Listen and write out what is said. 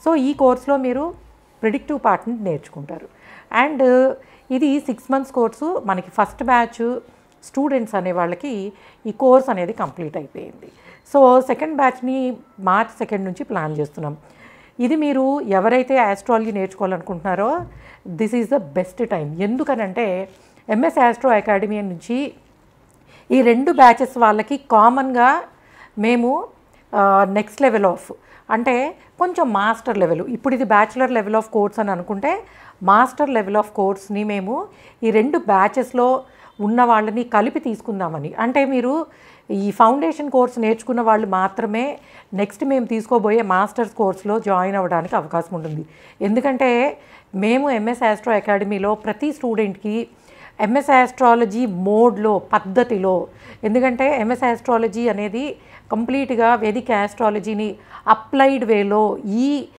So ఈ కోర్స్లో మీరు ప్రిడిక్టివ్ పార్ట్ని నేర్చుకుంటారు. అండ్ ఇది 6 months కోర్సు. మనకి ఫస్ట్ బ్యాచ్ స్టూడెంట్స్ అనే వాళ్ళకి ఈ కోర్స్ అనేది కంప్లీట్ అయిపోయింది. సో సెకండ్ బ్యాచ్ని March 2 నుంచి ప్లాన్ చేస్తున్నాం. ఇది మీరు ఎవరైతే ఆస్ట్రాలజీ నేర్చుకోవాలనుకుంటున్నారో this is the best time. ఎందుకనంటే ఎంఎస్ ఆస్ట్రో అకాడమీ నుంచి ఈ 2 బ్యాచెస్ వాళ్ళకి కామన్గా మేము నెక్స్ట్ లెవెల్ ఆఫ్ అంటే కొంచెం మాస్టర్ లెవెల్, ఇప్పుడు ఇది బ్యాచిలర్ లెవెల్ ఆఫ్ కోర్స్ అని అనుకుంటే మాస్టర్ లెవెల్ ఆఫ్ కోర్స్ని మేము ఈ 2 బ్యాచెస్లో ఉన్న వాళ్ళని కలిపి తీసుకుందామని. అంటే మీరు ఈ ఫౌండేషన్ కోర్స్ నేర్చుకున్న వాళ్ళు మాత్రమే నెక్స్ట్ మేము తీసుకోబోయే మాస్టర్స్ కోర్స్లో జాయిన్ అవ్వడానికి అవకాశం ఉంటుంది. ఎందుకంటే మేము ఎంఎస్ ఆస్ట్రో అకాడమీలో ప్రతి స్టూడెంట్కి ఎంఎస్ ఆస్ట్రాలజీ మోడ్లో పద్ధతిలో, ఎందుకంటే ఎంఎస్ ఆస్ట్రాలజీ అనేది కంప్లీట్గా వేదిక్ ఆస్ట్రాలజీని అప్లైడ్ వేలో ఈ